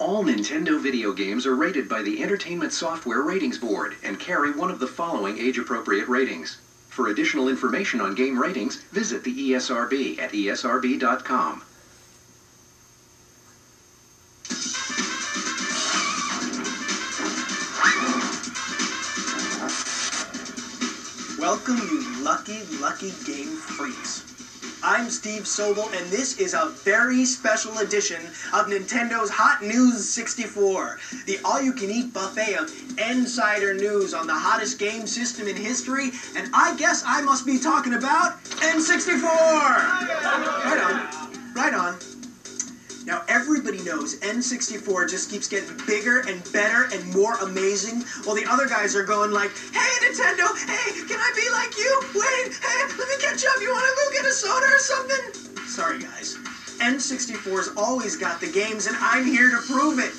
All Nintendo video games are rated by the Entertainment Software Ratings Board and carry one of the following age-appropriate ratings. For additional information on game ratings, visit the ESRB at esrb.com. Welcome, you lucky, lucky game freaks. I'm Steve Sobel, and this is a very special edition of Nintendo's Hot News 64, the all-you-can-eat buffet of insider news on the hottest game system in history, and I guess I must be talking about N64! Right on. Now, everybody knows N64 just keeps getting bigger and better and more amazing, while the other guys are going like, hey, Nintendo, hey, can I be like you? Wait, hey, let me catch up. You want to go get a soda or something? Sorry, guys. N64's always got the games, and I'm here to prove it.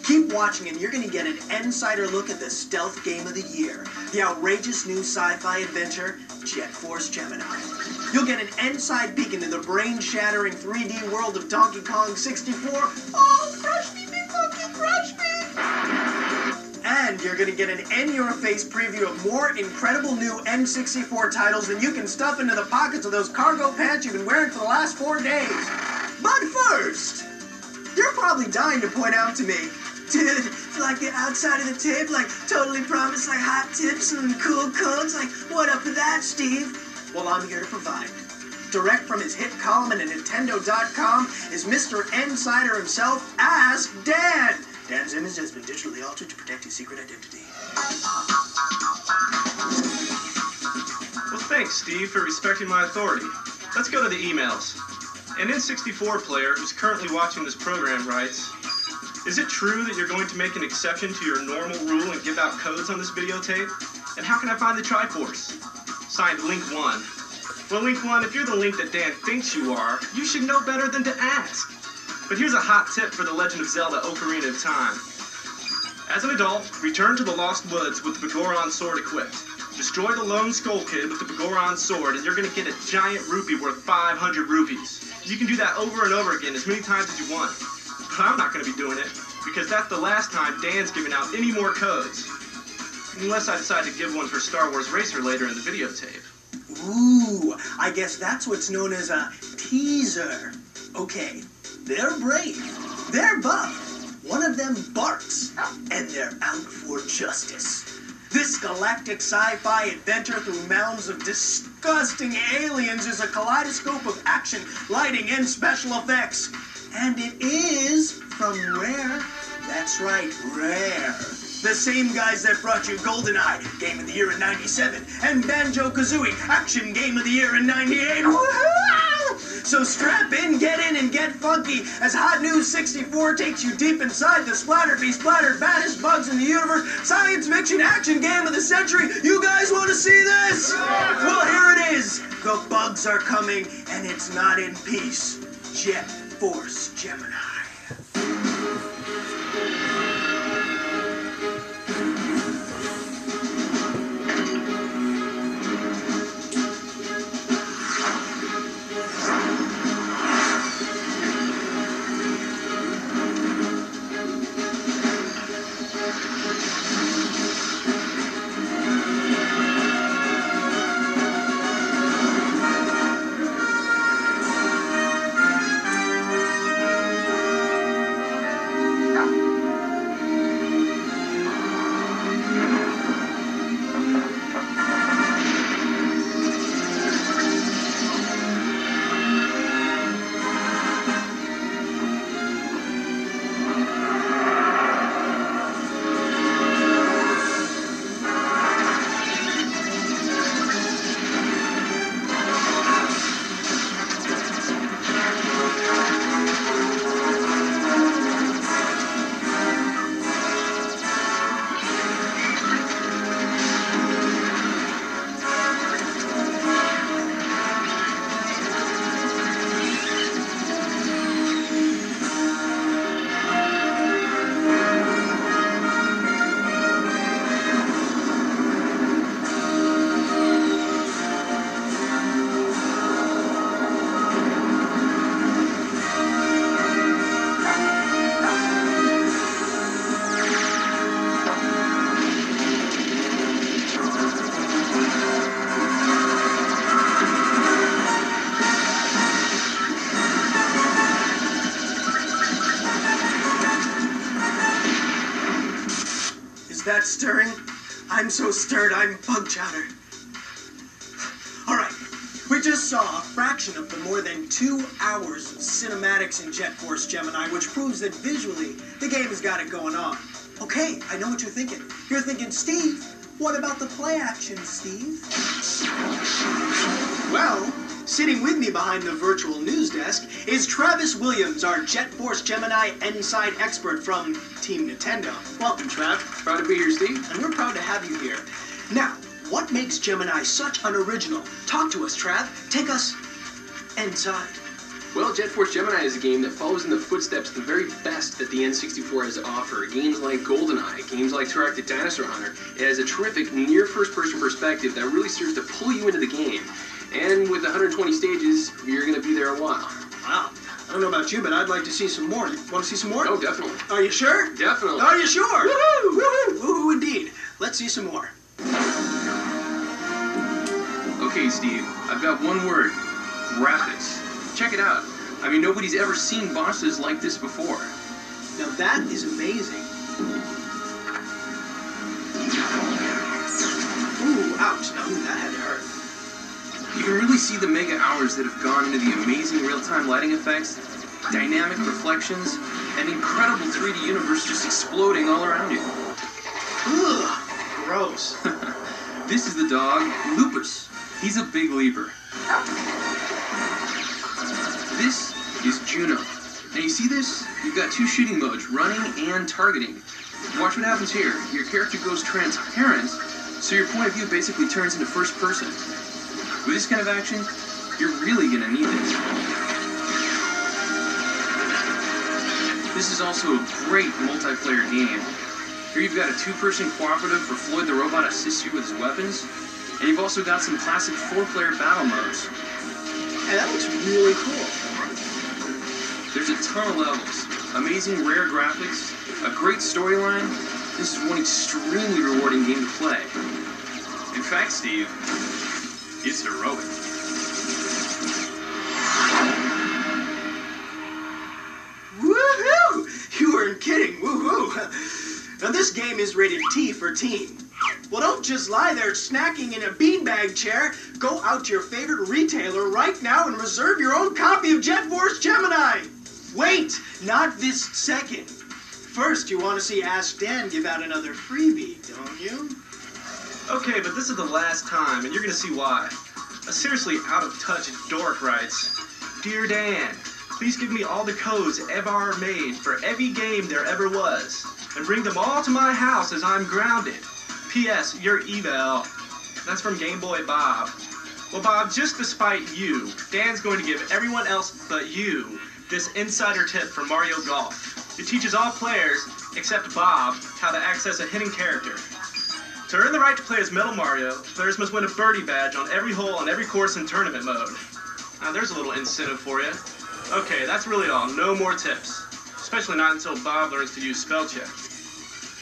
Keep watching, and you're going to get an insider look at the stealth game of the year, the outrageous new sci-fi adventure, Jet Force Gemini. You'll get an inside peek into the brain-shattering 3D world of Donkey Kong 64. Oh, crush me, big monkey, crush me! And you're going to get an in-your-face preview of more incredible new N64 titles than you can stuff into the pockets of those cargo pants you've been wearing for the last 4 days. But first, you're probably dying to point out to me, dude, like the outside of the tape, like totally promised like hot tips and cool codes, like what up with that, Steve? Well, I'm here to provide. Direct from his hit column at Nintendo.com is Mr. Insider himself, Ask Dan. Dan's image has been digitally altered to protect his secret identity. Well, thanks, Steve, for respecting my authority. Let's go to the emails. An N64 player who's currently watching this program writes, is it true that you're going to make an exception to your normal rule and give out codes on this videotape? And how can I find the Triforce? Signed, Link 1. Well, Link 1, if you're the Link that Dan thinks you are, you should know better than to ask. But here's a hot tip for the Legend of Zelda Ocarina of Time. As an adult, return to the Lost Woods with the Begoron sword equipped. Destroy the Lone Skull Kid with the Begoron sword, and you're going to get a giant rupee worth 500 rupees. You can do that over and over again as many times as you want. But I'm not going to be doing it, because that's the last time Dan's giving out any more codes. Unless I decide to give one for Star Wars Racer later in the videotape. Ooh, I guess that's what's known as a teaser. Okay, they're brave, they're buff, one of them barks, and they're out for justice. This galactic sci-fi adventure through mounds of disgusting aliens is a kaleidoscope of action, lighting, and special effects. And it is from Rare. That's right, Rare. The same guys that brought you GoldenEye, Game of the Year in '97, and Banjo-Kazooie, Action Game of the Year in '98. Woo-hoo! So strap in, and get funky as Hot News 64 takes you deep inside the splattered baddest bugs in the universe, science fiction action game of the century. You guys want to see this? Well, here it is. The bugs are coming, and it's not in peace. Jet Force Gemini. that stirring? I'm so stirred, I'm bug chowder. Alright, we just saw a fraction of the more than 2 hours of cinematics in Jet Force Gemini, which proves that visually, the game has got it going on. Okay, I know what you're thinking. You're thinking, Steve, what about the play action, Steve? Well, sitting with me behind the virtual news desk is Travis Williams, our Jet Force Gemini Inside expert from Team Nintendo. Welcome, Trav. Proud to be here, Steve. And we're proud to have you here. Now, what makes Gemini such an original? Talk to us, Trav. Take us inside. Well, Jet Force Gemini is a game that follows in the footsteps of the very best that the N64 has to offer. Games like GoldenEye, games like Turok: Dinosaur Hunter. It has a terrific near first-person perspective that really serves to pull you into the game. And with 120 stages, you're going to be there a while. Wow. I don't know about you, but I'd like to see some more. You want to see some more? Oh, definitely. Are you sure? Definitely. Are you sure? Woohoo! Woohoo! Woohoo indeed. Let's see some more. Okay, Steve, I've got one word. Graphics. Check it out. I mean, nobody's ever seen bosses like this before. Now that is amazing. Ooh, ouch. Now, that had to hurt. You can really see the mega hours that have gone into the amazing real-time lighting effects, dynamic reflections, and incredible 3D universe just exploding all around you. Ugh, gross. This is the dog, Lupus. He's a big leaper. This is Juno. Now you see this? You've got two shooting modes, running and targeting. Watch what happens here. Your character goes transparent, so your point of view basically turns into first person. With this kind of action, you're really going to need it. This is also a great multiplayer game. Here you've got a two-person cooperative where Floyd the robot assists you with his weapons, and you've also got some classic four-player battle modes. Hey, that looks really cool. There's a ton of levels, amazing rare graphics, a great storyline. This is one extremely rewarding game to play. In fact, Steve, it's heroic. Woohoo! You weren't kidding. Woohoo! Now this game is rated T for teen. Well, don't just lie there snacking in a beanbag chair. Go out to your favorite retailer right now and reserve your own copy of Jet Force Gemini. Wait, not this second. First, you want to see Ask Dan give out another freebie, don't you? Okay, but this is the last time, and you're gonna see why. A seriously out-of-touch dork writes, Dear Dan, please give me all the codes ever made for every game there ever was, and bring them all to my house as I'm grounded. P.S. Your eval. That's from Game Boy Bob. Well, Bob, just to spite you, Dan's going to give everyone else but you this insider tip for Mario Golf. It teaches all players, except Bob, how to access a hidden character. To earn the right to play as Metal Mario, players must win a birdie badge on every hole on every course in tournament mode. Now there's a little incentive for you. Okay, that's really all. No more tips. Especially not until Bob learns to use spell check.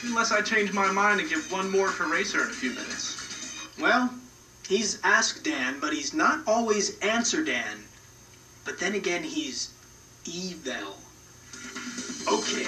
Unless I change my mind and give one more for Racer in a few minutes. Well, he's Ask Dan, but he's not always Answer Dan. But then again, he's eval. Okay,